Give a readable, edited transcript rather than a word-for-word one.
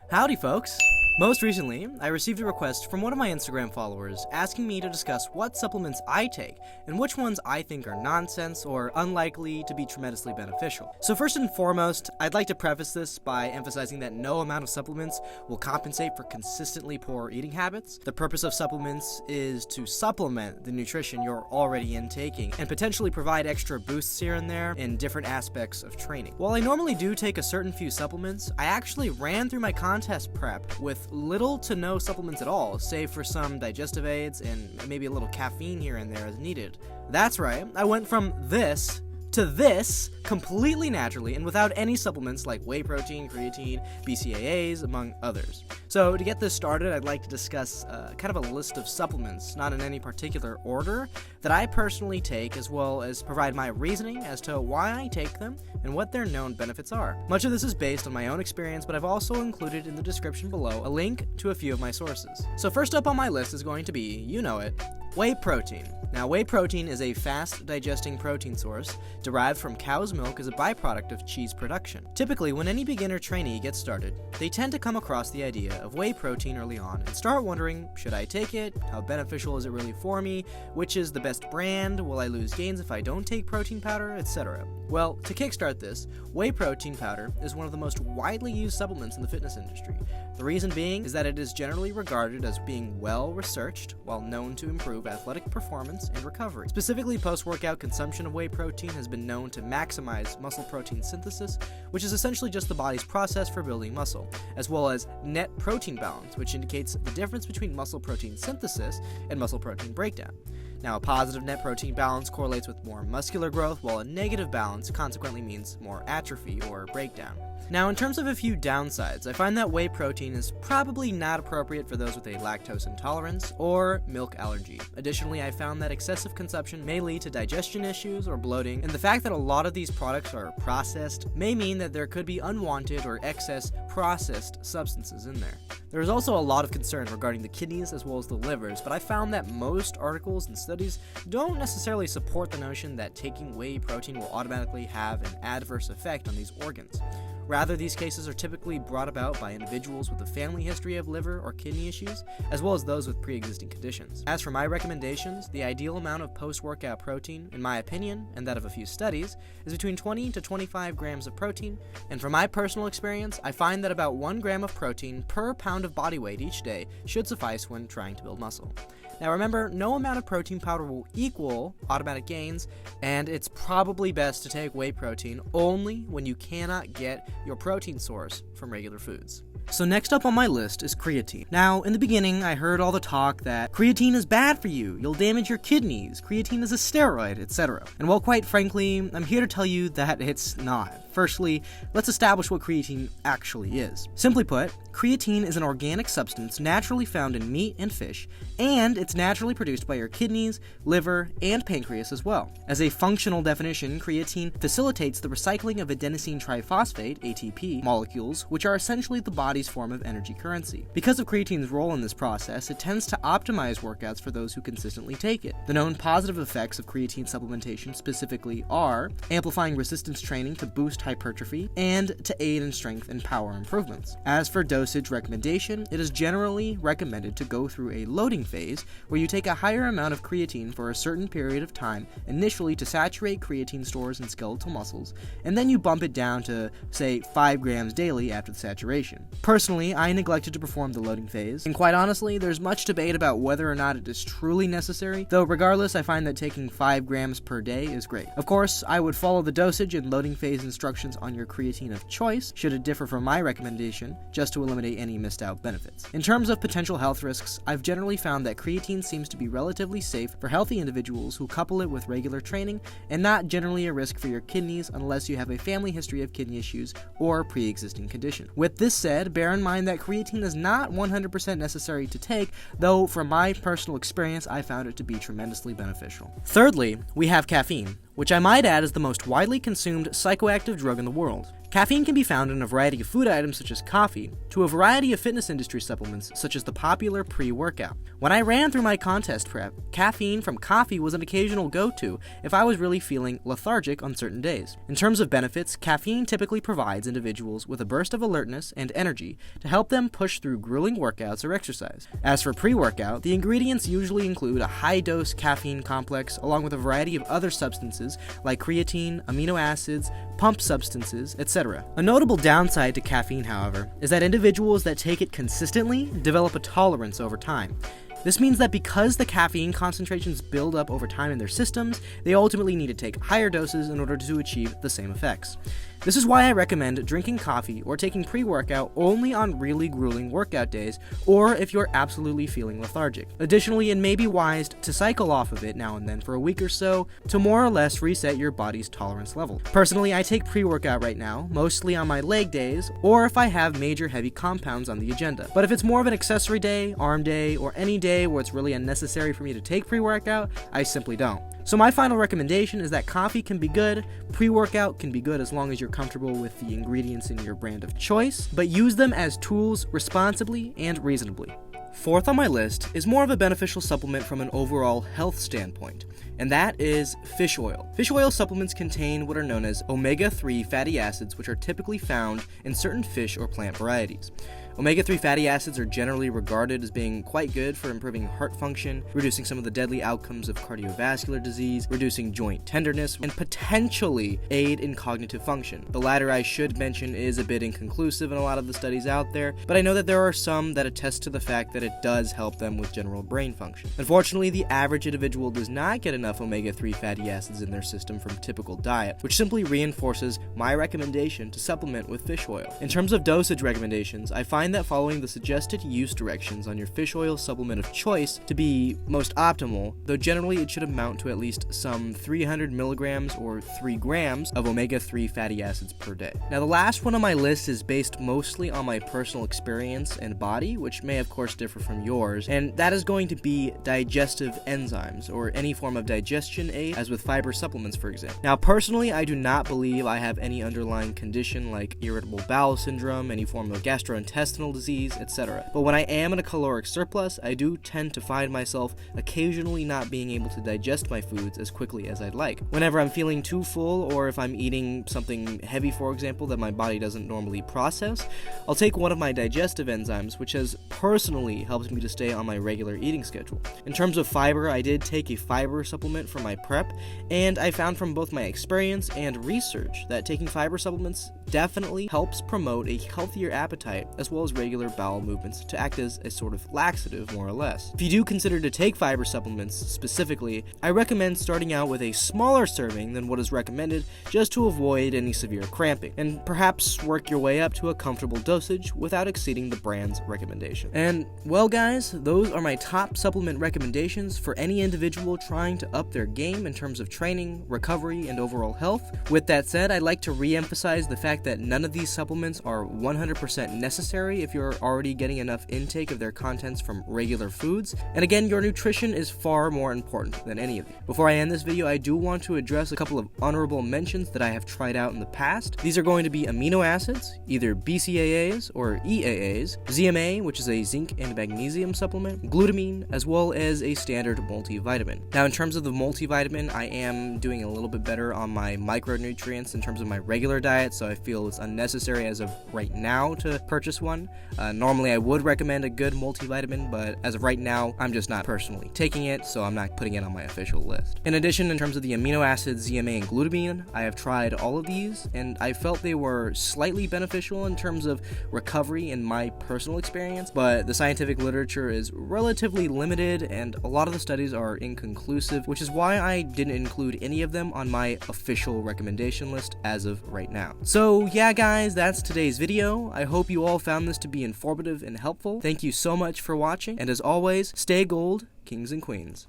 Howdy folks! Most recently, I received a request from one of my Instagram followers asking me to discuss what supplements I take and which ones I think are nonsense or unlikely to be tremendously beneficial. So first and foremost, I'd like to preface this by emphasizing that no amount of supplements will compensate for consistently poor eating habits. The purpose of supplements is to supplement the nutrition you're already intaking and potentially provide extra boosts here and there in different aspects of training. While I normally do take a certain few supplements, I actually ran through my contest prep with little to no supplements at all, save for some digestive aids and maybe a little caffeine here and there as needed. That's right, I went from this to this completely naturally and without any supplements like whey protein, creatine, BCAAs, among others. So to get this started, I'd like to discuss kind of a list of supplements, not in any particular order, that I personally take, as well as provide my reasoning as to why I take them and what their known benefits are. Much of this is based on my own experience, but I've also included in the description below a link to a few of my sources. So first up on my list is going to be, you know it, whey protein. Now, whey protein is a fast-digesting protein source derived from cow's milk as a byproduct of cheese production. Typically, when any beginner trainee gets started, they tend to come across the idea of whey protein early on and start wondering, should I take it? How beneficial is it really for me? Which is the best brand? Will I lose gains if I don't take protein powder? Etc. Well, to kickstart this, whey protein powder is one of the most widely used supplements in the fitness industry. The reason being is that it is generally regarded as being well-researched, while known to improve athletic performance and recovery. Specifically, post-workout consumption of whey protein has been known to maximize muscle protein synthesis, which is essentially just the body's process for building muscle, as well as net protein balance, which indicates the difference between muscle protein synthesis and muscle protein breakdown. Now, a positive net protein balance correlates with more muscular growth, while a negative balance consequently means more atrophy or breakdown. Now, in terms of a few downsides, I find that whey protein is probably not appropriate for those with a lactose intolerance or milk allergy. Additionally, I found that excessive consumption may lead to digestion issues or bloating, and the fact that a lot of these products are processed may mean that there could be unwanted or excess processed substances in there. There is also a lot of concern regarding the kidneys as well as the livers, but I found that most articles and studies don't necessarily support the notion that taking whey protein will automatically have an adverse effect on these organs. Rather, these cases are typically brought about by individuals with a family history of liver or kidney issues, as well as those with pre-existing conditions. As for my recommendations, the ideal amount of post-workout protein, in my opinion, and that of a few studies, is between 20 to 25 grams of protein, and from my personal experience, I find that about 1 gram of protein per pound of body weight each day should suffice when trying to build muscle. Now remember, no amount of protein powder will equal automatic gains, and it's probably best to take whey protein only when you cannot get your protein source from regular foods. So next up on my list is creatine. Now, in the beginning, I heard all the talk that creatine is bad for you, you'll damage your kidneys, creatine is a steroid, etc. And well, quite frankly, I'm here to tell you that it's not. Firstly, let's establish what creatine actually is. Simply put, creatine is an organic substance naturally found in meat and fish, and it's naturally produced by your kidneys, liver, and pancreas as well. As a functional definition, creatine facilitates the recycling of adenosine triphosphate, ATP, molecules, which are essentially the body's form of energy currency. Because of creatine's role in this process, it tends to optimize workouts for those who consistently take it. The known positive effects of creatine supplementation specifically are amplifying resistance training to boost hypertrophy and to aid in strength and power improvements. As for dosage recommendation, it is generally recommended to go through a loading phase where you take a higher amount of creatine for a certain period of time initially to saturate creatine stores in skeletal muscles, and then you bump it down to, say, 5 grams daily after the saturation. Personally, I neglected to perform the loading phase, and quite honestly, there's much debate about whether or not it is truly necessary, though regardless, I find that taking 5 grams per day is great. Of course, I would follow the dosage and loading phase instructions on your creatine of choice, should it differ from my recommendation, just to eliminate any missed out benefits. In terms of potential health risks, I've generally found that creatine seems to be relatively safe for healthy individuals who couple it with regular training, and not generally a risk for your kidneys unless you have a family history of kidney issues or pre-existing condition. With this said, bear in mind that creatine is not 100% necessary to take, though from my personal experience, I found it to be tremendously beneficial. Thirdly, we have caffeine, which I might add is the most widely consumed psychoactive drug in the world. Caffeine can be found in a variety of food items such as coffee, to a variety of fitness industry supplements such as the popular pre-workout. When I ran through my contest prep, caffeine from coffee was an occasional go-to if I was really feeling lethargic on certain days. In terms of benefits, caffeine typically provides individuals with a burst of alertness and energy to help them push through grueling workouts or exercise. As for pre-workout, the ingredients usually include a high-dose caffeine complex along with a variety of other substances like creatine, amino acids, pump substances, etc. A notable downside to caffeine, however, is that individuals that take it consistently develop a tolerance over time. This means that because the caffeine concentrations build up over time in their systems, they ultimately need to take higher doses in order to achieve the same effects. This is why I recommend drinking coffee or taking pre-workout only on really grueling workout days, or if you're absolutely feeling lethargic. Additionally, it may be wise to cycle off of it now and then for a week or so to more or less reset your body's tolerance level. Personally, I take pre-workout right now, mostly on my leg days, or if I have major heavy compounds on the agenda. But if it's more of an accessory day, arm day, or any day where it's really unnecessary for me to take pre-workout, I simply don't. So my final recommendation is that coffee can be good, pre-workout can be good as long as you're comfortable with the ingredients in your brand of choice, but use them as tools responsibly and reasonably. Fourth on my list is more of a beneficial supplement from an overall health standpoint, and that is fish oil. Fish oil supplements contain what are known as omega-3 fatty acids, which are typically found in certain fish or plant varieties. Omega-3 fatty acids are generally regarded as being quite good for improving heart function, reducing some of the deadly outcomes of cardiovascular disease, reducing joint tenderness, and potentially aid in cognitive function. The latter, I should mention, is a bit inconclusive in a lot of the studies out there, but I know that there are some that attest to the fact that it does help them with general brain function. Unfortunately, the average individual does not get enough omega-3 fatty acids in their system from typical diet, which simply reinforces my recommendation to supplement with fish oil. In terms of dosage recommendations, I find that following the suggested use directions on your fish oil supplement of choice to be most optimal, though generally it should amount to at least some 300 milligrams or 3 grams of omega-3 fatty acids per day. Now the last one on my list is based mostly on my personal experience and body, which may of course differ from yours, and that is going to be digestive enzymes, or any form of digestion aid, as with fiber supplements for example. Now personally, I do not believe I have any underlying condition like irritable bowel syndrome, any form of gastrointestinal disease, etc. But when I am in a caloric surplus, I do tend to find myself occasionally not being able to digest my foods as quickly as I'd like. Whenever I'm feeling too full, or if I'm eating something heavy, for example, that my body doesn't normally process, I'll take one of my digestive enzymes, which has personally helped me to stay on my regular eating schedule. In terms of fiber, I did take a fiber supplement for my prep, and I found from both my experience and research that taking fiber supplements definitely helps promote a healthier appetite as well as regular bowel movements to act as a sort of laxative, more or less. If you do consider to take fiber supplements specifically, I recommend starting out with a smaller serving than what is recommended just to avoid any severe cramping, and perhaps work your way up to a comfortable dosage without exceeding the brand's recommendation. And, well guys, those are my top supplement recommendations for any individual trying to up their game in terms of training, recovery, and overall health. With that said, I'd like to re-emphasize the fact that none of these supplements are 100% necessary if you're already getting enough intake of their contents from regular foods, and again, your nutrition is far more important than any of them. Before I end this video, I do want to address a couple of honorable mentions that I have tried out in the past. These are going to be amino acids, either BCAAs or EAAs, ZMA, which is a zinc and magnesium supplement, glutamine, as well as a standard multivitamin. Now, in terms of the multivitamin, I am doing a little bit better on my micronutrients in terms of my regular diet, so I feel it's unnecessary as of right now to purchase one. Normally I would recommend a good multivitamin, but as of right now, I'm just not personally taking it, so I'm not putting it on my official list. In addition, in terms of the amino acids, ZMA and glutamine, I have tried all of these, and I felt they were slightly beneficial in terms of recovery in my personal experience, but the scientific literature is relatively limited, and a lot of the studies are inconclusive, which is why I didn't include any of them on my official recommendation list as of right now. So yeah guys, that's today's video. I hope you all found this to be informative and helpful. Thank you so much for watching, and as always, stay gold, kings and queens.